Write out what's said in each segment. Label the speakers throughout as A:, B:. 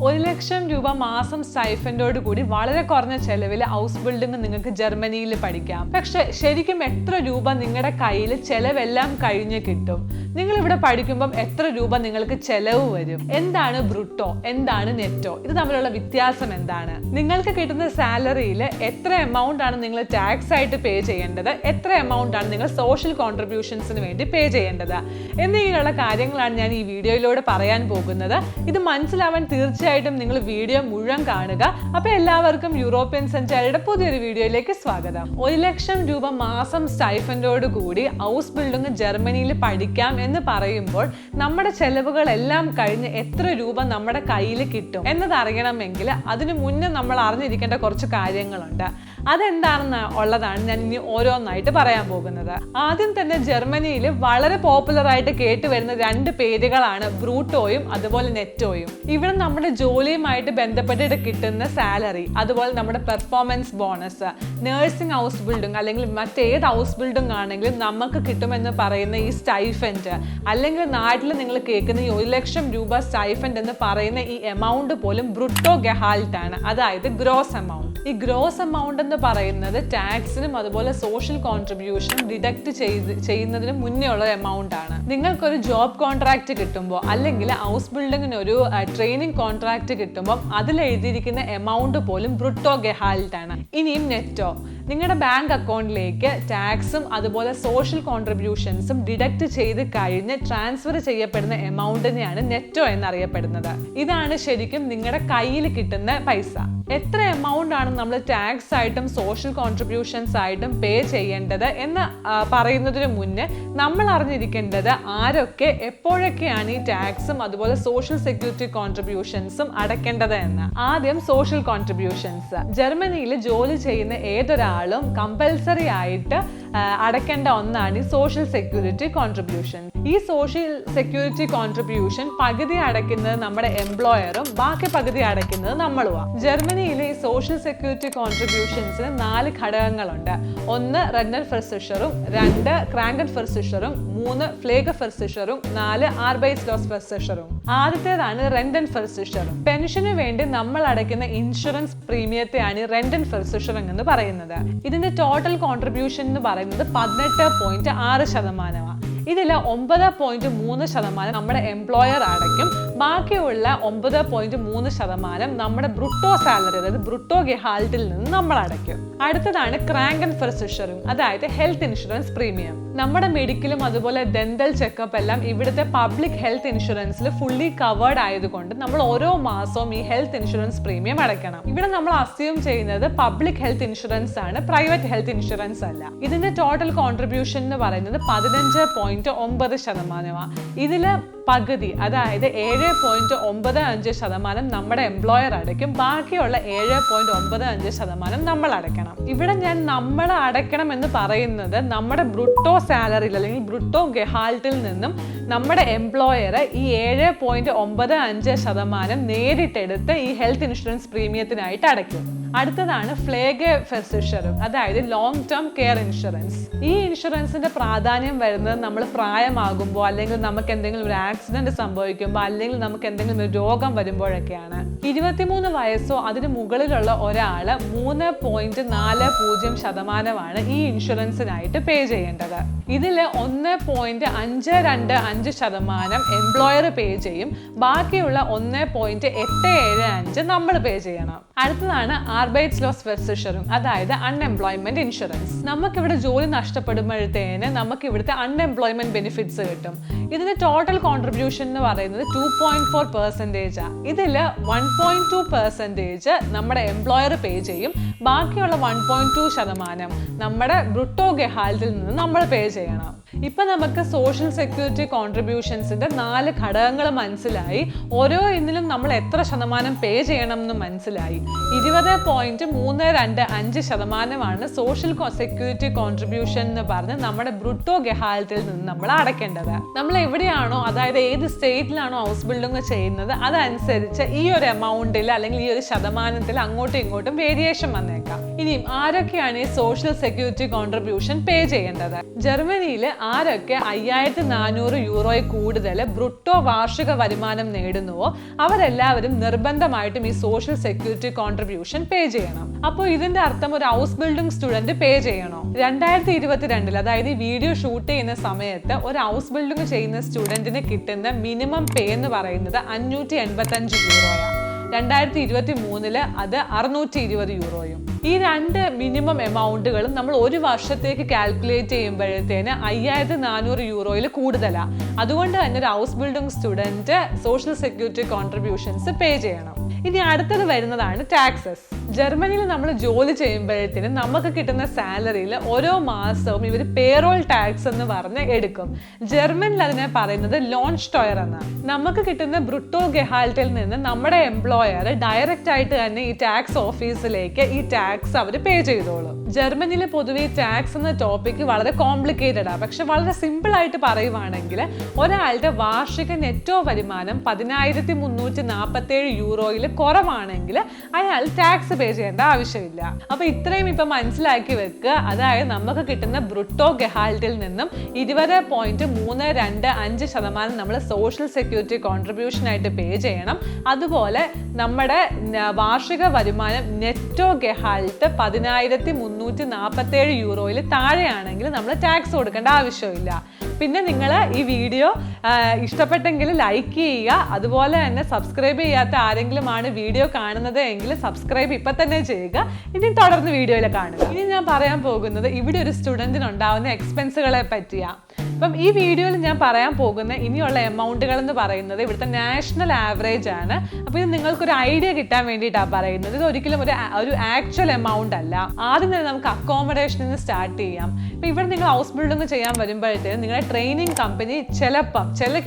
A: 1,00,000 രൂപ മാസം സ്റ്റൈഫൻഡോട് കൂടി വളരെ കുറഞ്ഞ ചെലവിൽ ഹൗസ് ബിൽഡിംഗ് നിങ്ങൾക്ക് ജർമ്മനിയിൽ പഠിക്കാം. പക്ഷെ ശരിക്കും എത്ര രൂപ നിങ്ങളുടെ കയ്യിൽ ചെലവെല്ലാം കഴിഞ്ഞ് കിട്ടും? നിങ്ങൾ ഇവിടെ പഠിക്കുമ്പം എത്ര രൂപ നിങ്ങൾക്ക് ചെലവ് വരും? എന്താണ് ബ്രൂട്ടോ, എന്താണ് നെറ്റോ? ഇത് തമ്മിലുള്ള വ്യത്യാസം എന്താണ്? നിങ്ങൾക്ക് കിട്ടുന്ന സാലറിയിൽ എത്ര എമൗണ്ട് ആണ് നിങ്ങൾ ടാക്സ് ആയിട്ട് പേ ചെയ്യേണ്ടത്, എത്ര എമൗണ്ട് ആണ് നിങ്ങൾ സോഷ്യൽ കോൺട്രിബ്യൂഷൻസിന് വേണ്ടി പേ ചെയ്യേണ്ടത് എന്നിങ്ങനെയുള്ള കാര്യങ്ങളാണ് ഞാൻ ഈ വീഡിയോയിലൂടെ പറയാൻ പോകുന്നത്. ഇത് മനസ്സിലാവാൻ തീർച്ചയായിട്ടും നിങ്ങൾ വീഡിയോ മുഴുവൻ കാണുക. അപ്പൊ എല്ലാവർക്കും യൂറോപ്യൻ സഞ്ചാരിയുടെ പുതിയൊരു വീഡിയോയിലേക്ക് സ്വാഗതം. 1,00,000 രൂപ മാസം സ്റ്റൈഫൻഡോട് കൂടി ഹൗസ് ബിൽഡിംഗ് ജർമ്മനിയിൽ പഠിക്കാം എന്ന് പറയുമ്പോൾ നമ്മുടെ ചെലവുകളെല്ലാം കഴിഞ്ഞ് എത്ര രൂപ നമ്മുടെ കയ്യിൽ കിട്ടും എന്നത് അറിയണമെങ്കിൽ അതിനു മുന്നേ നമ്മൾ അറിഞ്ഞിരിക്കേണ്ട കുറച്ച് കാര്യങ്ങളുണ്ട്. അതെന്താണെന്ന് ഉള്ളതാണ് ഞാൻ ഇനി ഓരോന്നായിട്ട് പറയാൻ പോകുന്നത്. ആദ്യം തന്നെ ജർമ്മനിയിൽ വളരെ പോപ്പുലർ ആയിട്ട് കേട്ടുവരുന്ന രണ്ട് പേരുകളാണ് ബ്രൂട്ടോയും അതുപോലെ നെറ്റോയും. ഇവിടെ നമ്മുടെ ജോലിയുമായിട്ട് ബന്ധപ്പെട്ടിട്ട് കിട്ടുന്ന സാലറി, അതുപോലെ നമ്മുടെ performance bonus, nursing house building അല്ലെങ്കിൽ മറ്റേത് ഹൗസ് ബിൽഡിംഗ് ആണെങ്കിലും നമുക്ക് കിട്ടുമെന്ന് പറയുന്ന ഈ സ്റ്റൈഫൻഡ്, അല്ലെങ്കിൽ നാട്ടിൽ നിങ്ങൾ കേൾക്കുന്ന ഈ 1,00,000 രൂപ സ്റ്റൈഫൻഡ് എന്ന് പറയുന്ന ഈ എമൗണ്ട് പോലും ബ്രൂട്ടോ ഗെഹാൾട്ട് ആണ്, അതായത് ഗ്രോസ് എമൗണ്ട്. ഈ ഗ്രോസ് എമൗണ്ട് എന്ന് പറയുന്നത് ടാക്സിനും അതുപോലെ സോഷ്യൽ കോൺട്രിബ്യൂഷനും ഡിഡക്ട് ചെയ്യുന്നതിന് മുന്നേ ഉള്ള എമൗണ്ട് ആണ്. നിങ്ങൾക്കൊരു ജോബ് കോൺട്രാക്ട് കിട്ടുമ്പോൾ അല്ലെങ്കിൽ ഹൗസ് ബിൽഡിങ്ങിന് ഒരു ട്രെയിനിങ് കോൺട്രാക്ട് കിട്ടുമ്പോൾ അതിൽ എഴുതിയിരിക്കുന്ന എമൗണ്ട് പോലും ബ്രൂട്ടോ ഗെഹാൾട്ട് ആണ്. ഇനിയും നെറ്റോ, നിങ്ങളുടെ ബാങ്ക് അക്കൗണ്ടിലേക്ക് ടാക്സും അതുപോലെ സോഷ്യൽ കോൺട്രിബ്യൂഷൻസും ഡിഡക്ട് ചെയ്ത് കഴിഞ്ഞ് ട്രാൻസ്ഫർ ചെയ്യപ്പെടുന്ന എമൗണ്ടിനെയാണ് നെറ്റോ എന്നറിയപ്പെടുന്നത്. ഇതാണ് ശരിക്കും നിങ്ങളുടെ കയ്യിൽ കിട്ടുന്ന പൈസ. എത്ര എമൗണ്ട് ആണ് നമ്മൾ ടാക്സ് ആയിട്ടും സോഷ്യൽ കോൺട്രിബ്യൂഷൻസ് ആയിട്ടും പേ ചെയ്യേണ്ടത് എന്ന് പറയുന്നതിന് മുന്നേ നമ്മൾ അറിഞ്ഞിരിക്കേണ്ടത് ആരൊക്കെ എപ്പോഴൊക്കെയാണ് ഈ ടാക്സും അതുപോലെ സോഷ്യൽ സെക്യൂരിറ്റി കോൺട്രിബ്യൂഷൻസും അടയ്ക്കേണ്ടത് എന്ന്. ആദ്യം സോഷ്യൽ കോൺട്രിബ്യൂഷൻസ്. ജർമ്മനിയിൽ ജോലി ചെയ്യുന്ന ഏതൊരാളും കമ്പൽസറി ആയിട്ട് അടയ്ക്കേണ്ട ഒന്നാണ് ഈ സോഷ്യൽ സെക്യൂരിറ്റി കോൺട്രിബ്യൂഷൻ. ഈ സോഷ്യൽ സെക്യൂരിറ്റി കോൺട്രിബ്യൂഷൻ പകുതി അടയ്ക്കുന്നത് നമ്മുടെ എംപ്ലോയറും ബാക്കി പകുതി അടയ്ക്കുന്നത് നമ്മളുമാണ്. ജർമ്മനിയിലെ ഈ സോഷ്യൽ സെക്യൂരിറ്റി കോൺട്രിബ്യൂഷൻസിന് 4 ഘടകങ്ങളുണ്ട്. 1 റെന്റൽ ഫെർസിഷറും, 2 ക്രാങ്കൻ ഫെർസിഷറും, 3 ഫ്ലേഗ ഫെർസിഷറും, 4 ആർബൈറ്റ്സ്ലോസ് ഫെർസിഷറും. ആദ്യത്തേതാണ് റെന്റൻ ഫെർസിഷറും. പെൻഷന് വേണ്ടി നമ്മൾ അടയ്ക്കുന്ന ഇൻഷുറൻസ് പ്രീമിയത്തെയാണ് റെന്റൻ ഫെർസിഷറും എന്ന് പറയുന്നത്. ഇതിന്റെ ടോട്ടൽ കോൺട്രിബ്യൂഷൻ എന്ന് പറയുന്നത് 18.6%. ഇതിൽ 9.3% നമ്മുടെ എംപ്ലോയർ അടയ്ക്കും. ബാക്കിയുള്ള 9.3% നമ്മുടെ ബ്രൂട്ടോ സാലറി, അതായത് ബ്രൂട്ടോ ഗെഹാൾട്ടിൽ നിന്ന് നമ്മൾ അടയ്ക്കും. അടുത്തതാണ് ക്രാങ്കൻ ഫെർസിഷറും, അതായത് ഹെൽത്ത് ഇൻഷുറൻസ് പ്രീമിയം. നമ്മുടെ മെഡിക്കലും അതുപോലെ ഡെന്റൽ ചെക്കപ്പ് എല്ലാം ഇവിടുത്തെ പബ്ലിക് ഹെൽത്ത് ഇൻഷുറൻസിൽ ഫുള്ളി കവേർഡ് ആയതുകൊണ്ട് നമ്മൾ ഓരോ മാസവും ഈ ഹെൽത്ത് ഇൻഷുറൻസ് പ്രീമിയം അടയ്ക്കണം. ഇവിടെ നമ്മൾ അസ്യൂം ചെയ്യുന്നത് പബ്ലിക് ഹെൽത്ത് ഇൻഷുറൻസ് ആണ്, പ്രൈവറ്റ് ഹെൽത്ത് ഇൻഷുറൻസ് അല്ല. ഇതിന്റെ ടോട്ടൽ കോൺട്രിബ്യൂഷൻ എന്ന് പറയുന്നത് 15.9%. ഇതില് പകുതി, അതായത് 7.95% നമ്മുടെ എംപ്ലോയർ അടയ്ക്കും. ബാക്കിയുള്ള 7.95% നമ്മൾ അടയ്ക്കണം. ഇവിടെ ഞാൻ നമ്മൾ അടയ്ക്കണം എന്ന് പറയുന്നത് നമ്മുടെ ബ്രൂട്ടോ സാലറിയിൽ അല്ലെങ്കിൽ ബ്രൂട്ടോ ഗെഹാൾട്ടിൽ നിന്നും നമ്മുടെ എംപ്ലോയർ ഈ 7.95% നേരിട്ടെടുത്ത് ഈ ഹെൽത്ത് ഇൻഷുറൻസ് പ്രീമിയത്തിനായിട്ട് അടയ്ക്കും. അടുത്തതാണ് ഫ്ലേഗ ഫെർസിഷറും, അതായത് ലോങ് ടേം കെയർ ഇൻഷുറൻസ്. ഈ ഇൻഷുറൻസിന്റെ പ്രാധാന്യം വരുന്നത് നമ്മൾ പ്രായമാകുമ്പോൾ അല്ലെങ്കിൽ നമുക്ക് എന്തെങ്കിലും ഒരു ആക്സിഡന്റ് സംഭവിക്കുമ്പോൾ അല്ലെങ്കിൽ നമുക്ക് എന്തെങ്കിലും ഒരു രോഗം വരുമ്പോഴൊക്കെയാണ്. 23 വയസ്സോ അതിന് മുകളിലുള്ള ഒരാള് 3.40% ഈ ഇൻഷുറൻസിനായിട്ട് പേ ചെയ്യേണ്ടത്. ഇതില് 1.525% എംപ്ലോയർ പേ ചെയ്യും. ബാക്കിയുള്ള 1.875 നമ്മൾ പേ ചെയ്യണം. അടുത്തതാണ് ആർബൈറ്റ്സ്ലോസ് ഫെർസിഷറും, അതായത് അൺഎംപ്ലോയ്മെന്റ് ഇൻഷുറൻസ്. നമുക്കിവിടെ ജോലി നഷ്ടപ്പെടുമ്പോഴത്തേന് നമുക്ക് ഇവിടുത്തെ അൺഎംപ്ലോയ്മെന്റ് ബെനിഫിറ്റ്സ് കിട്ടും. ഇതിന്റെ ടോട്ടൽ കോൺട്രിബ്യൂഷൻ എന്ന് പറയുന്നത് 2.4%. ഇതില് 1.2% നമ്മുടെ എംപ്ലോയർ പേ ചെയ്യും. ബാക്കിയുള്ള 1.2% നമ്മുടെ ബ്രൂട്ടോ ഗെഹാൾട്ടിൽ നിന്ന് നമ്മൾ പേ ചെയ്യണം. ഇപ്പൊ നമുക്ക് സോഷ്യൽ സെക്യൂരിറ്റി കോൺട്രിബ്യൂഷൻസിന്റെ 4 ഘടകങ്ങൾ മനസ്സിലായി. ഓരോ ഇന്നിലും നമ്മൾ എത്ര ശതമാനം പേ ചെയ്യണം എന്ന് മനസ്സിലായി. 20.325% സോഷ്യൽ സെക്യൂരിറ്റി കോൺട്രിബ്യൂഷൻ എന്ന് പറഞ്ഞ് നമ്മുടെ ബ്രൂട്ടോ ഗെഹാൾട്ടിൽ നിന്ന് നമ്മൾ അടയ്ക്കേണ്ടത്. നമ്മൾ എവിടെയാണോ, അതായത് ഏത് സ്റ്റേറ്റിലാണോ ഹൗസ് ബിൽഡിംഗ് ചെയ്യുന്നത് അതനുസരിച്ച് ഈ ഒരു എമൗണ്ടിൽ അല്ലെങ്കിൽ ഈ ഒരു ശതമാനത്തിൽ അങ്ങോട്ടും ഇങ്ങോട്ടും വേരിയേഷൻ വന്നേക്കാം. ഇനിയും ആരൊക്കെയാണ് ഈ സോഷ്യൽ സെക്യൂരിറ്റി കോൺട്രിബ്യൂഷൻ പേ ചെയ്യേണ്ടത്? ജർമ്മനിയിൽ ആരൊക്കെ 5,400 യൂറോയിൽ കൂടുതൽ ബ്രുട്ടോ വാർഷിക വരുമാനം നേടുന്നുവോ അവരെല്ലാവരും നിർബന്ധമായിട്ടും ഈ സോഷ്യൽ സെക്യൂരിറ്റി കോൺട്രിബ്യൂഷൻ പേ ചെയ്യണം. അപ്പോൾ ഇതിന്റെ അർത്ഥം ഒരു ഹൗസ് ബിൽഡിംഗ് സ്റ്റുഡന്റ് പേ ചെയ്യണോ? 2022 അതായത് ഈ വീഡിയോ ഷൂട്ട് ചെയ്യുന്ന സമയത്ത് ഒരു ഹൗസ് ബിൽഡിംഗ് ചെയ്യുന്ന സ്റ്റുഡന്റിന് കിട്ടുന്ന മിനിമം പേ എന്ന് പറയുന്നത് 585 യൂറോയാണ്. 2023 അത് 620 യൂറോയും. ഈ രണ്ട് മിനിമം എമൗണ്ടുകളും നമ്മൾ ഒരു വർഷത്തേക്ക് കാൽക്കുലേറ്റ് ചെയ്യുമ്പോഴത്തേന് 5400 യൂറോയിൽ കൂടുതലാണ്. അതുകൊണ്ട് തന്നെ ഒരു house building student social security contributions pay ചെയ്യണം. ഇനി അടുത്തത് വരുന്നതാണ് ടാക്സസ്. ജർമ്മനിയിൽ നമ്മൾ ജോലി ചെയ്യുമ്പോഴത്തേനും നമുക്ക് കിട്ടുന്ന സാലറിയിൽ ഓരോ മാസവും ഇവർ പേറോൾ ടാക്സ് എന്ന് പറഞ്ഞ് എടുക്കും. ജർമ്മനിൽ അതിനെ പറയുന്നത് ലോൺ സ്റ്റോയർ എന്നാണ്. നമുക്ക് കിട്ടുന്ന ബ്രുട്ടോ ഗെഹാൽറ്റിൽ നിന്ന് നമ്മുടെ എംപ്ലോയർ ഡയറക്റ്റ് ആയിട്ട് തന്നെ ഈ ടാക്സ് ഓഫീസിലേക്ക് ഈ ടാക്സ് അവർ പേ ചെയ്തോളും. ജർമ്മനിയിൽ പൊതുവെ ടാക്സ് എന്ന ടോപ്പിക് വളരെ കോംപ്ലിക്കേറ്റഡ് ആണ്. പക്ഷെ വളരെ സിമ്പിൾ ആയിട്ട് പറയുവാണെങ്കിൽ ഒരാളുടെ വാർഷിക നെറ്റോ വരുമാനം 10,347 യൂറോയിൽ കുറവാണെങ്കിൽ അയാൾ ടാക്സ് പേ ചെയ്യേണ്ട ആവശ്യമില്ല. അപ്പൊ ഇത്രയും ഇപ്പൊ മനസ്സിലാക്കി വെക്കുക. അതായത് നമുക്ക് കിട്ടുന്ന ബ്രുട്ടോ ഗെഹാൽറ്റിൽ നിന്നും 20.325% നമ്മൾ സോഷ്യൽ സെക്യൂരിറ്റി കോൺട്രിബ്യൂഷൻ ആയിട്ട് പേ ചെയ്യണം. അതുപോലെ നമ്മുടെ വാർഷിക വരുമാനം നെറ്റോ ഗെഹാൽറ്റ് 10,347 യൂറോയിൽ താഴെയാണെങ്കിൽ നമ്മൾ ടാക്സ് കൊടുക്കേണ്ട ആവശ്യമില്ല. പിന്നെ നിങ്ങൾ ഈ വീഡിയോ ഇഷ്ടപ്പെട്ടെങ്കിൽ ലൈക്ക് ചെയ്യുക. അതുപോലെ തന്നെ സബ്സ്ക്രൈബ് ചെയ്യാത്ത ആരെങ്കിലും ആണ് വീഡിയോ കാണുന്നത് എങ്കിൽ സബ്സ്ക്രൈബ് ഇപ്പം തന്നെ ചെയ്യുക. ഇനി തുടർന്ന് വീഡിയോയിൽ കാണുക. ഇനി ഞാൻ പറയാൻ പോകുന്നത് ഇവിടെ ഒരു സ്റ്റുഡൻറ്റിന് ഉണ്ടാവുന്ന എക്സ്പെൻസുകളെ പറ്റിയാണ്. അപ്പം ഈ വീഡിയോയിൽ ഞാൻ പറയാൻ പോകുന്ന ഇനിയുള്ള എമൗണ്ടുകൾ എന്ന് പറയുന്നത് ഇവിടുത്തെ നാഷണൽ ആവറേജ് ആണ്. അപ്പോൾ ഇത് നിങ്ങൾക്കൊരു ഐഡിയ കിട്ടാൻ വേണ്ടിയിട്ടാണ് പറയുന്നത്. ഇത് ഒരിക്കലും ഒരു ആക്ച്വൽ എമൗണ്ട് അല്ല. ആദ്യം തന്നെ നമുക്ക് അക്കോമഡേഷനിൽ നിന്ന് സ്റ്റാർട്ട് ചെയ്യാം. ഇപ്പം ഇവിടെ നിങ്ങൾ ഹൗസ് ബിൽഡിംഗ് ചെയ്യാൻ വരുമ്പോഴത്തേക്കും നിങ്ങളുടെ ട്രെയിനിങ് കമ്പനി ചില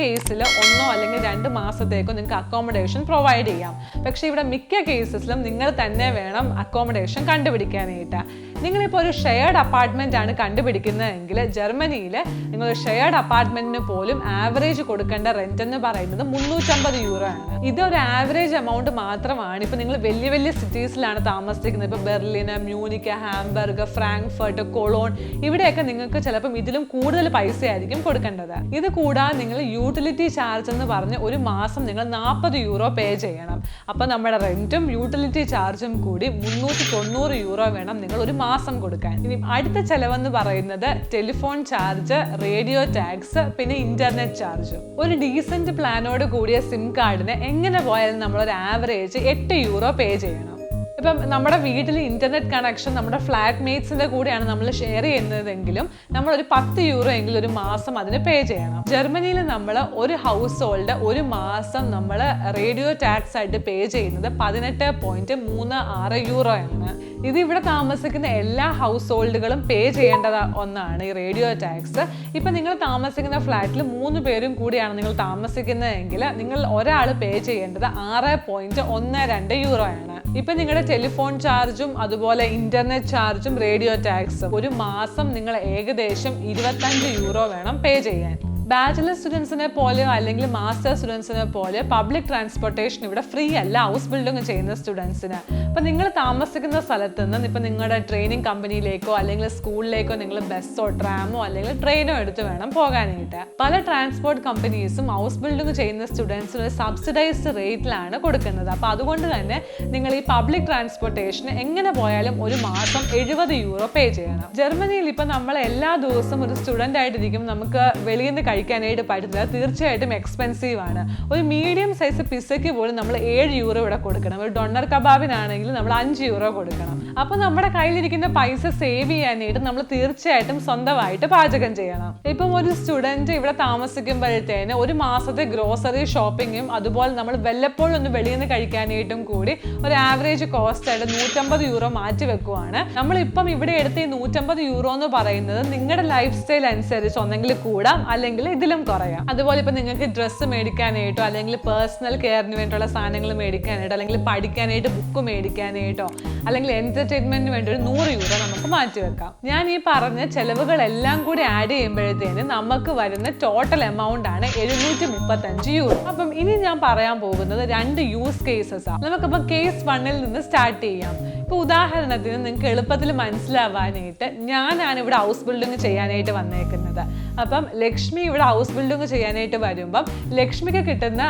A: കേസിൽ 1 അല്ലെങ്കിൽ 2 മാസത്തേക്കോ നിങ്ങൾക്ക് അക്കോമഡേഷൻ പ്രൊവൈഡ് ചെയ്യാം. പക്ഷേ ഇവിടെ മിക്ക കേസസിലും നിങ്ങൾ തന്നെ വേണം അക്കോമഡേഷൻ കണ്ടുപിടിക്കാനായിട്ട്. നിങ്ങളിപ്പോൾ ഒരു ഷെയർഡ് അപ്പാർട്ട്മെന്റ് ആണ് കണ്ടുപിടിക്കുന്നതെങ്കിൽ ജർമ്മനിയിൽ നിങ്ങൾ ഷെയർഡ് അപ്പാർട്ട്മെന്റിന് പോലും ആവറേജ് കൊടുക്കേണ്ട റെന്റ് എന്ന് പറയുന്നത് 350 യൂറോ ആണ്. ഇതൊരു ആവറേജ് എമൗണ്ട് മാത്രമാണ്. ഇപ്പൊ നിങ്ങൾ വലിയ വലിയ സിറ്റീസിലാണ് താമസിക്കുന്നത്. ഇപ്പൊ ബെർലിന്, മ്യൂണിക്ക്, ഹാംബർഗ്, ഫ്രാങ്ക്ഫർട്ട്, കൊളോൺ, ഇവിടെയൊക്കെ നിങ്ങൾക്ക് ചിലപ്പം ഇതിലും കൂടുതൽ പൈസ ആയിരിക്കും കൊടുക്കേണ്ടത്. ഇത് കൂടാതെ നിങ്ങൾ യൂട്ടിലിറ്റി ചാർജ് എന്ന് പറഞ്ഞ് ഒരു മാസം നിങ്ങൾ 40 യൂറോ പേ ചെയ്യണം. അപ്പൊ നമ്മുടെ റെന്റും യൂട്ടിലിറ്റി ചാർജും കൂടി 390 യൂറോ വേണം നിങ്ങൾ ഒരു മാസം കൊടുക്കാൻ. ഇനി അടുത്ത ചെലവെന്ന് പറയുന്നത് ടെലിഫോൺ ചാർജ്, റേഡിയോ ടാക്സ്, പിന്നെ ഇന്റർനെറ്റ് ചാർജ്. ഒരു ഡീസന്റ് പ്ലാനോട് കൂടിയ സിം കാർഡിന് എങ്ങനെ പോയാലും നമ്മളൊരു ആവറേജ് 8 യൂറോ പേ ചെയ്യണം. ഇപ്പം നമ്മുടെ വീട്ടിൽ ഇന്റർനെറ്റ് കണക്ഷൻ നമ്മുടെ ഫ്ലാറ്റ് മേറ്റ്സിന്റെ കൂടെയാണ് നമ്മൾ ഷെയർ ചെയ്യുന്നതെങ്കിലും നമ്മളൊരു 10 യൂറോ എങ്കിലും ഒരു മാസം അതിന് പേ ചെയ്യണം. ജർമ്മനിയിൽ നമ്മൾ ഒരു ഹൗസ് ഹോൾഡ് ഒരു മാസം നമ്മൾ റേഡിയോ ടാക്സ് ആയിട്ട് പേ ചെയ്യുന്നത് 18.36 യൂറോ ആണ്. ഇത് ഇവിടെ താമസിക്കുന്ന എല്ലാ ഹൗസ് ഹോൾഡുകളും പേ ചെയ്യേണ്ട ഒന്നാണ് ഈ റേഡിയോ ടാക്സ്. ഇപ്പം നിങ്ങൾ താമസിക്കുന്ന ഫ്ലാറ്റിൽ 3 പേരും കൂടിയാണ് നിങ്ങൾ താമസിക്കുന്നതെങ്കിൽ നിങ്ങൾ ഒരാൾ പേ ചെയ്യേണ്ടത് 6.12 യൂറോ ആണ്. ഇപ്പം നിങ്ങളുടെ ടെലിഫോൺ ചാർജും അതുപോലെ ഇന്റർനെറ്റ് ചാർജും റേഡിയോ ടാക്സും ഒരു മാസം നിങ്ങൾ ഏകദേശം 25 യൂറോ വേണം പേ ചെയ്യാൻ. ബാച്ചിലർ സ്റ്റുഡൻസിനെ പോലെയോ അല്ലെങ്കിൽ മാസ്റ്റർ സ്റ്റുഡൻസിനെ പോലെയോ പബ്ലിക് ട്രാൻസ്പോർട്ടേഷൻ ഇവിടെ ഫ്രീ അല്ല ഹൗസ് ബിൽഡിംഗ് ചെയ്യുന്ന സ്റ്റുഡൻസിന്. അപ്പം നിങ്ങൾ താമസിക്കുന്ന സ്ഥലത്ത് നിന്ന് ഇപ്പം നിങ്ങളുടെ ട്രെയിനിങ് കമ്പനിയിലേക്കോ അല്ലെങ്കിൽ സ്കൂളിലേക്കോ നിങ്ങൾ ബസ്സോ ട്രാമോ അല്ലെങ്കിൽ ട്രെയിനോ എടുത്ത് വേണം പോകാനായിട്ട്. പല ട്രാൻസ്പോർട്ട് കമ്പനീസും ഹൗസ് ബിൽഡിംഗ് ചെയ്യുന്ന സ്റ്റുഡൻസിന് ഒരു സബ്സിഡൈസ്ഡ് റേറ്റിലാണ് കൊടുക്കുന്നത്. അപ്പം അതുകൊണ്ട് തന്നെ നിങ്ങൾ ഈ പബ്ലിക് ട്രാൻസ്പോർട്ടേഷന് എങ്ങനെ പോയാലും ഒരു മാസം 70 യൂറോ പേ ചെയ്യണം. ജർമ്മനിയിൽ ഇപ്പം നമ്മൾ എല്ലാ ദിവസവും ഒരു സ്റ്റുഡൻ്റ് ആയിട്ടിരിക്കും നമുക്ക് വെളിയിൽ നിന്ന് കഴിക്കാനായിട്ട് പറ്റുന്നത് തീർച്ചയായിട്ടും എക്സ്പെൻസീവ് ആണ്. ഒരു മീഡിയം സൈസ് പിസയ്ക്ക് പോലും നമ്മൾ 7 യൂറോ ഇവിടെ കൊടുക്കണം. ഒരു ഡൊണർ കബാബിനാണെങ്കിൽ നമ്മൾ 5 യൂറോ കൊടുക്കണം. അപ്പോൾ നമ്മുടെ കയ്യിലിരിക്കുന്ന പൈസ സേവ് ചെയ്യാനായിട്ട് നമ്മൾ തീർച്ചയായിട്ടും സ്വന്തമായിട്ട് പാചകം ചെയ്യണം. ഇപ്പം ഒരു സ്റ്റുഡൻറ്റ് ഇവിടെ താമസിക്കുമ്പോഴത്തേന് ഒരു മാസത്തെ ഗ്രോസറി ഷോപ്പിങ്ങും അതുപോലെ നമ്മൾ വല്ലപ്പോഴും ഒന്ന് വെളിയിൽ നിന്ന് കഴിക്കാനായിട്ടും കൂടി ഒരു ആവറേജ് കോസ്റ്റ് ആയിട്ട് 150 യൂറോ മാറ്റി വെക്കുവാണ്. നമ്മളിപ്പം ഇവിടെ എടുത്ത ഈ 150 യൂറോ എന്ന് പറയുന്നത് നിങ്ങളുടെ ലൈഫ് സ്റ്റൈൽ അനുസരിച്ച് ഒന്നെങ്കിൽ കൂടാം അല്ലെങ്കിൽ ഇതിലും കുറയാം. അതുപോലെ ഇപ്പം നിങ്ങൾക്ക് ഡ്രസ്സ് മേടിക്കാനായിട്ടോ അല്ലെങ്കിൽ പേഴ്സണൽ കെയറിന് വേണ്ടിയുള്ള സാധനങ്ങൾ മേടിക്കാനായിട്ടോ അല്ലെങ്കിൽ പഠിക്കാനായിട്ട് ബുക്ക് മേടിക്കാനായിട്ടോ അല്ലെങ്കിൽ എന്റർടൈൻമെന്റിന് വേണ്ടി ഒരു 100 യൂറോ നമുക്ക് മാറ്റി വെക്കാം. ഞാൻ ഈ പറഞ്ഞ ചെലവുകളെല്ലാം കൂടി ആഡ് ചെയ്യുമ്പോഴത്തേന് നമുക്ക് വരുന്ന ടോട്ടൽ എമൗണ്ട് ആണ് 735 യൂറോ. അപ്പം ഇനി ഞാൻ പറയാൻ പോകുന്നത് 2 യൂസ് കേസസ് ആണ്. നമുക്കിപ്പം കേസ് 1ൽ നിന്ന് സ്റ്റാർട്ട് ചെയ്യാം. ഇപ്പൊ ഉദാഹരണത്തിന് നിങ്ങൾക്ക് എളുപ്പത്തിൽ മനസ്സിലാവാനായിട്ട് ഞാനാണ് ഇവിടെ ഹൗസ് ബിൽഡിംഗ് ചെയ്യാനായിട്ട് വന്നേക്കുന്നത്. അപ്പം ലക്ഷ്മി ഇവിടെ ഹൗസ് ബിൽഡിംഗ് ചെയ്യാനായിട്ട് വരുമ്പം ലക്ഷ്മിക്ക് കിട്ടുന്ന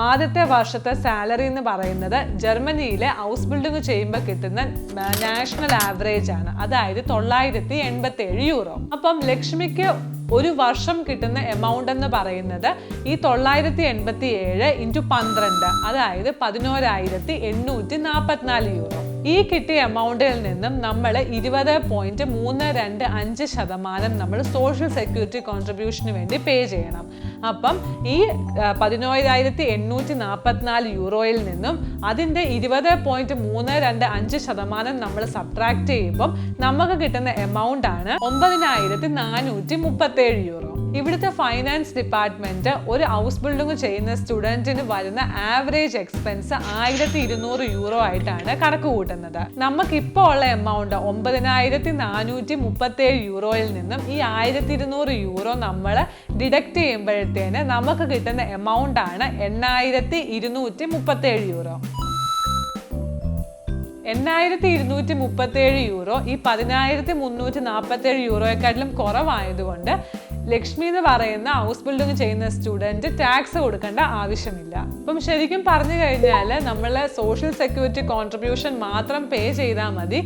A: ആദ്യത്തെ വർഷത്തെ സാലറി എന്ന് പറയുന്നത് ജർമ്മനിയിലെ ഹൗസ് ബിൽഡിംഗ് ചെയ്യുമ്പോൾ കിട്ടുന്ന നാഷണൽ ആവറേജ് ആണ്, അതായത് 987 യൂറോ. അപ്പം ലക്ഷ്മിക്ക് ഒരു വർഷം കിട്ടുന്ന എമൗണ്ട് എന്ന് പറയുന്നത് ഈ 987 × 12, അതായത് 11,844 യൂറോ. ഈ കിട്ടിയ എമൗണ്ടിൽ നിന്നും നമ്മൾ 20.325% നമ്മൾ സോഷ്യൽ സെക്യൂരിറ്റി കോൺട്രിബ്യൂഷന് വേണ്ടി പേ ചെയ്യണം. അപ്പം ഈ 11,844 യൂറോയിൽ നിന്നും അതിൻ്റെ 20.325% നമ്മൾ സബ്ട്രാക്ട് ചെയ്യുമ്പം നമുക്ക് കിട്ടുന്ന എമൗണ്ട് ആണ് 9,437 യൂറോ. ഇവിടുത്തെ ഫൈനാൻസ് ഡിപ്പാർട്ട്മെന്റ് ഒരു ഹൗസ് ബിൽഡിംഗ് ചെയ്യുന്ന സ്റ്റുഡൻറ്റിന് വരുന്ന ആവറേജ് എക്സ്പെൻസ് 1,200 യൂറോ ആയിട്ടാണ് കണക്ക് കൂട്ടുന്നത്. നമുക്കിപ്പോൾ ഉള്ള എമൗണ്ട് 9,437 യൂറോയിൽ നിന്നും ഈ 1,200 യൂറോ നമ്മൾ ഡിഡക്ട് ചെയ്യുമ്പോഴത്തേന് നമുക്ക് കിട്ടുന്ന എമൗണ്ട് ആണ് 8,237 യൂറോ. 8,237 യൂറോ ഈ 10,347 യൂറോയെക്കാട്ടിലും കുറവായതുകൊണ്ട് ലക്ഷ്മി എന്ന് പറയുന്ന ഹൗസ് ബിൽഡിംഗ് ചെയ്യുന്ന സ്റ്റുഡൻറ്റ് ടാക്സ് കൊടുക്കേണ്ട ആവശ്യമില്ല. അപ്പം ശരിക്കും പറഞ്ഞു കഴിഞ്ഞാൽ നമ്മൾ സോഷ്യൽ സെക്യൂരിറ്റി കോൺട്രിബ്യൂഷൻ മാത്രം പേ ചെയ്താൽ മതി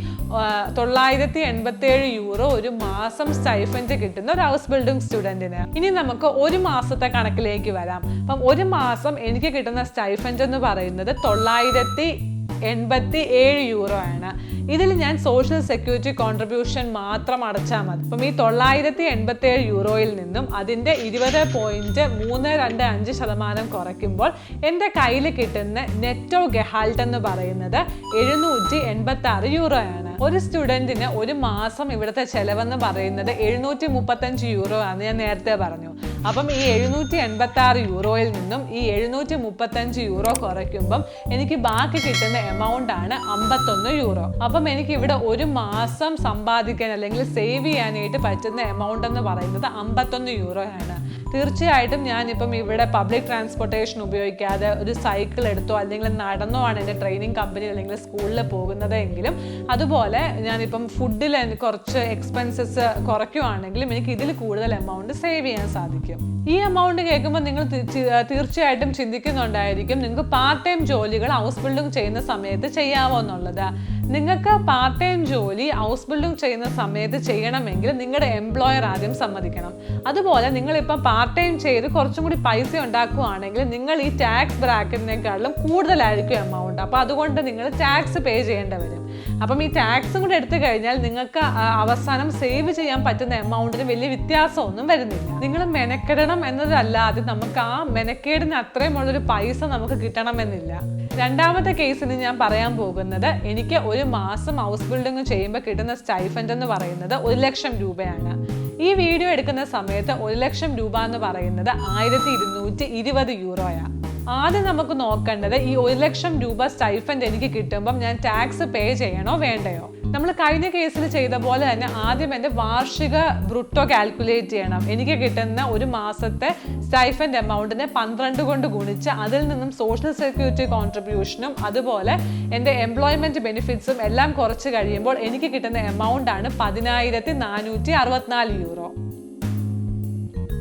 A: 987 യൂറോ ഒരു മാസം സ്റ്റൈഫൻഡ് കിട്ടുന്ന ഒരു ഹൗസ് ബിൽഡിംഗ് സ്റ്റുഡൻറ്റിന്. ഇനി നമുക്ക് ഒരു മാസത്തെ കണക്കിലേക്ക് വരാം. അപ്പം ഒരു മാസം എനിക്ക് കിട്ടുന്ന സ്റ്റൈഫൻഡ് എന്ന് പറയുന്നത് 987 യൂറോ ആണ്. ഇതിൽ ഞാൻ സോഷ്യൽ സെക്യൂരിറ്റി കോൺട്രിബ്യൂഷൻ മാത്രം അടച്ചാൽ മതി. അപ്പം ഈ 987 യൂറോയിൽ നിന്നും അതിൻ്റെ 20.325% കുറയ്ക്കുമ്പോൾ എൻ്റെ കയ്യിൽ കിട്ടുന്ന നെറ്റോ ഗെഹാൾട്ട് എന്ന് പറയുന്നത് 786 യൂറോ ആണ്. ഒരു സ്റ്റുഡൻറ്റിന് ഒരു മാസം ഇവിടുത്തെ ചെലവെന്ന് പറയുന്നത് 735 യൂറോ ആണ്, ഞാൻ നേരത്തെ പറഞ്ഞു. അപ്പം ഈ 786 യൂറോയിൽ നിന്നും ഈ 735 യൂറോ കുറയ്ക്കുമ്പം എനിക്ക് ബാക്കി കിട്ടുന്ന എമൗണ്ട് ആണ് 51 യൂറോ. അപ്പം എനിക്ക് ഇവിടെ ഒരു മാസം സമ്പാദിക്കാൻ അല്ലെങ്കിൽ സേവ് ചെയ്യാനായിട്ട് പറ്റുന്ന എമൗണ്ട് എന്ന് പറയുന്നത് 51 യൂറോ ആണ്. തീർച്ചയായിട്ടും ഞാനിപ്പം ഇവിടെ പബ്ലിക് ട്രാൻസ്പോർട്ടേഷൻ ഉപയോഗിക്കാതെ ഒരു സൈക്കിൾ എടുത്തോ അല്ലെങ്കിൽ നടന്നോ ആണ് എൻ്റെ ട്രെയിനിങ് കമ്പനി അല്ലെങ്കിൽ സ്കൂളിൽ പോകുന്നത് എങ്കിലും അതുപോലെ ഞാനിപ്പം ഫുഡിൽ കുറച്ച് എക്സ്പെൻസസ് കുറയ്ക്കുവാണെങ്കിലും എനിക്ക് ഇതിൽ കൂടുതൽ എമൗണ്ട് സേവ് ചെയ്യാൻ സാധിക്കും. ഈ എമൗണ്ട് കേൾക്കുമ്പോൾ നിങ്ങൾ തീർച്ചയായിട്ടും ചിന്തിക്കുന്നുണ്ടായിരിക്കും നിങ്ങൾക്ക് പാർട്ട് ടൈം ജോലികൾ ഹൗസ് ബിൽഡിംഗ് ചെയ്യുന്ന സമയത്ത് ചെയ്യാമോ എന്നുള്ളത്. നിങ്ങൾക്ക് പാർട്ട് ടൈം ജോലി ഹൗസ് ബിൽഡിംഗ് ചെയ്യുന്ന സമയത്ത് ചെയ്യണമെങ്കിൽ നിങ്ങളുടെ എംപ്ലോയർ ആദ്യം സമ്മതിക്കണം. അതുപോലെ നിങ്ങളിപ്പം പാർട്ട് ടൈം ചെയ്ത് കുറച്ചും കൂടി പൈസ ഉണ്ടാക്കുകയാണെങ്കിൽ നിങ്ങൾ ഈ ടാക്സ് ബ്രാക്കറ്റിനേക്കാളും കൂടുതലായിരിക്കും എമൗണ്ട്. അപ്പോൾ അതുകൊണ്ട് നിങ്ങൾ ടാക്സ് പേ ചെയ്യേണ്ടി വരും. അപ്പം ഈ ടാക്സും കൂടെ എടുത്തു കഴിഞ്ഞാൽ നിങ്ങൾക്ക് അവസാനം സേവ് ചെയ്യാൻ പറ്റുന്ന എമൗണ്ടിന് വലിയ വ്യത്യാസമൊന്നും വരുന്നില്ല. നിങ്ങൾ മെനക്കെടണം എന്നതല്ലാതെ നമുക്ക് ആ മെനക്കേടിന് അത്രയും ഉള്ളൊരു പൈസ നമുക്ക് കിട്ടണമെന്നില്ല. രണ്ടാമത്തെ കേസിന് ഞാൻ പറയാൻ പോകുന്നത് എനിക്ക് ഒരു മാസം ഹൗസ് ബിൽഡിംഗ് ചെയ്യുമ്പോൾ കിട്ടുന്ന സ്റ്റൈഫൻഡ് എന്ന് പറയുന്നത് 1,00,000 രൂപയാണ്. ഈ വീഡിയോ എടുക്കുന്ന സമയത്ത് 1,00,000 രൂപ എന്ന് പറയുന്നത് 1,220 യൂറോയാണ്. ആദ്യം നമുക്ക് നോക്കേണ്ടത് ഈ 1,00,000 രൂപ സ്റ്റൈഫൻഡ് എനിക്ക് കിട്ടുമ്പം ഞാൻ ടാക്സ് പേ ചെയ്യണോ വേണ്ടയോ. നമ്മൾ കഴിഞ്ഞ കേസിൽ ചെയ്ത പോലെ തന്നെ ആദ്യം എൻ്റെ വാർഷിക ബ്രുട്ടോ കാൽക്കുലേറ്റ് ചെയ്യണം. എനിക്ക് കിട്ടുന്ന ഒരു മാസത്തെ സ്റ്റൈഫൻഡ് എമൗണ്ടിനെ 12 കൊണ്ട് ഗുണിച്ച് അതിൽ നിന്നും സോഷ്യൽ സെക്യൂരിറ്റി കോൺട്രിബ്യൂഷനും അതുപോലെ എൻ്റെ എംപ്ലോയ്മെൻറ്റ് ബെനിഫിറ്റ്സും എല്ലാം കുറച്ച് കഴിയുമ്പോൾ എനിക്ക് കിട്ടുന്ന എമൗണ്ട് ആണ് 10,464 യൂറോ.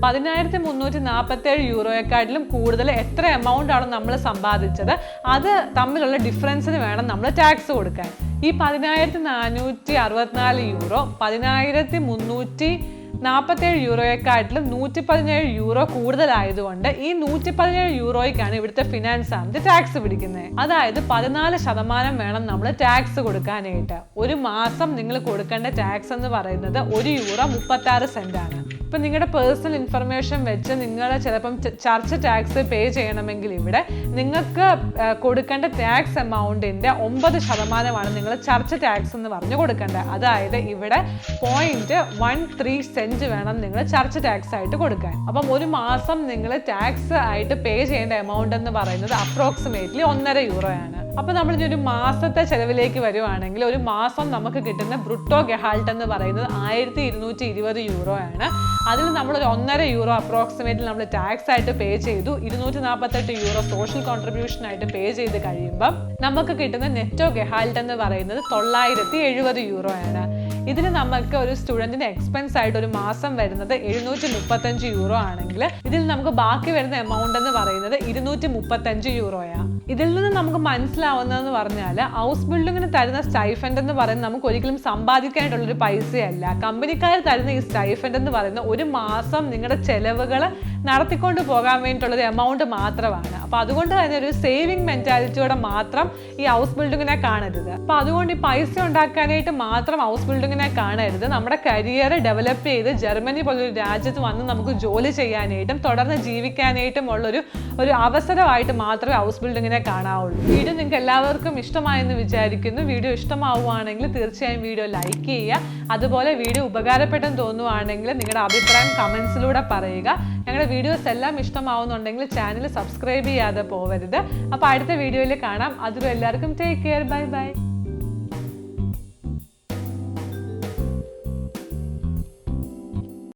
A: 10,347 യൂറോയെക്കാട്ടിലും കൂടുതൽ എത്ര എമൗണ്ട് ആണ് നമ്മൾ സമ്പാദിച്ചത് അത് തമ്മിലുള്ള ഡിഫറൻസിന് വേണം നമ്മൾ ടാക്സ് കൊടുക്കാൻ. ഈ 10,464 യൂറോ 10,347 യൂറോയെക്കാട്ടിലും 117 യൂറോ കൂടുതലായതുകൊണ്ട് ഈ 117 യൂറോയ്ക്കാണ് ഇവിടുത്തെ ഫിനാൻസ് ആൻഡ് ടാക്സ് പിടിക്കുന്നത്. അതായത് 14% വേണം നമ്മൾ ടാക്സ് കൊടുക്കാനായിട്ട്. ഒരു മാസം നിങ്ങൾ കൊടുക്കേണ്ട ടാക്സ് എന്ന് പറയുന്നത് €1.36 ആണ്. ഇപ്പം നിങ്ങളുടെ പേഴ്സണൽ ഇൻഫർമേഷൻ വെച്ച് നിങ്ങൾ ചിലപ്പം ചർച്ച് ടാക്സ് പേ ചെയ്യണമെങ്കിൽ ഇവിടെ നിങ്ങൾക്ക് കൊടുക്കേണ്ട ടാക്സ് എമൗണ്ടിൻ്റെ 9% നിങ്ങൾ ചർച്ച് ടാക്സ് എന്ന് പറഞ്ഞ് കൊടുക്കേണ്ടത്. അതായത് ഇവിടെ 0.13 സെന്റ് വേണം നിങ്ങൾ ചർച്ച് ടാക്സ് ആയിട്ട് കൊടുക്കാൻ. അപ്പം ഒരു മാസം നിങ്ങൾ ടാക്സ് ആയിട്ട് പേ ചെയ്യേണ്ട എമൗണ്ട് എന്ന് പറയുന്നത് അപ്രോക്സിമേറ്റ്ലി 1.5 യൂറോയാണ്. അപ്പോൾ നമ്മൾ ഒരു മാസത്തെ ചെലവിലേക്ക് വരുവാണെങ്കിൽ ഒരു മാസം നമുക്ക് കിട്ടുന്ന ബ്രുട്ടോ ഗെഹാൾട്ട് എന്ന് പറയുന്നത് 1,220 യൂറോ ആണ്. അതിൽ നമ്മളൊരു 1.5 യൂറോ അപ്രോക്സിമേറ്റ്ലി നമ്മൾ ടാക്സ് ആയിട്ട് പേ ചെയ്തു. 248 യൂറോ സോഷ്യൽ കോൺട്രിബ്യൂഷൻ ആയിട്ട് പേ ചെയ്ത് കഴിയുമ്പം നമുക്ക് കിട്ടുന്ന നെറ്റോ ഗെഹാൾട്ട് എന്ന് പറയുന്നത് 970 യൂറോ ആണ്. ഇതിന് നമുക്ക് ഒരു സ്റ്റുഡൻറ്റിന് എക്സ്പെൻസ് ആയിട്ട് ഒരു മാസം വരുന്നത് 735 യൂറോ ആണെങ്കിൽ ഇതിൽ നമുക്ക് ബാക്കി വരുന്ന എമൗണ്ട് എന്ന് പറയുന്നത് 235 യൂറോയാണ്. ഇതിൽ നിന്ന് നമുക്ക് മനസ്സിലാവുന്നതെന്ന് പറഞ്ഞാൽ ഹൗസ് ബിൽഡിങ്ങിന് തരുന്ന സ്റ്റൈഫൻഡ് എന്ന് പറയുന്നത് നമുക്ക് ഒരിക്കലും സമ്പാദിക്കാനായിട്ടുള്ളൊരു പൈസയല്ല. കമ്പനിക്കാർ തരുന്ന ഈ സ്റ്റൈഫൻഡ് എന്ന് പറയുന്നത് ഒരു മാസം നിങ്ങളുടെ ചെലവുകൾ നടത്തിക്കൊണ്ട് പോകാൻ വേണ്ടിയിട്ടുള്ളൊരു എമൗണ്ട് മാത്രമാണ്. അപ്പോൾ അതുകൊണ്ട് തന്നെ ഒരു സേവിങ് മെൻറ്റാലിറ്റിയോടെ മാത്രം ഈ ഹൗസ് ബിൽഡിങ്ങിനെ കാണരുത്. അപ്പോൾ അതുകൊണ്ട് ഈ പൈസ ഉണ്ടാക്കാനായിട്ട് മാത്രം ഹൗസ് ബിൽഡിങ്ങിനെ കാണരുത്. നമ്മുടെ കരിയർ ഡെവലപ്പ് ചെയ്ത് ജർമ്മനി പോലൊരു രാജ്യത്ത് വന്ന് നമുക്ക് ജോലി ചെയ്യാനായിട്ടും തുടർന്ന് ജീവിക്കാനായിട്ടും ഉള്ളൊരു അവസരമായിട്ട് മാത്രമേ ഹൗസ് ബിൽഡിങ്ങിനെ കാണാവുള്ളൂ. വീഡിയോ നിങ്ങൾക്ക് എല്ലാവർക്കും ഇഷ്ടമായെന്ന് വിചാരിക്കുന്നു. വീഡിയോ ഇഷ്ടമാവുകയാണെങ്കിൽ തീർച്ചയായും വീഡിയോ ലൈക്ക് ചെയ്യുക. അതുപോലെ വീഡിയോ ഉപകാരപ്പെട്ടെന്ന് തോന്നുവാണെങ്കിൽ നിങ്ങളുടെ അഭിപ്രായം കമൻസിലൂടെ പറയുക. ഞങ്ങളുടെ വീഡിയോസ് എല്ലാം ഇഷ്ടമാവുന്നുണ്ടെങ്കിൽ ചാനൽ സബ്സ്ക്രൈബ് ചെയ്യാതെ പോവരുത്. അപ്പോൾ അടുത്ത വീഡിയോയിൽ കാണാം. അതുവരെ എല്ലാവർക്കും ടേക്ക് കെയർ. Bye bye.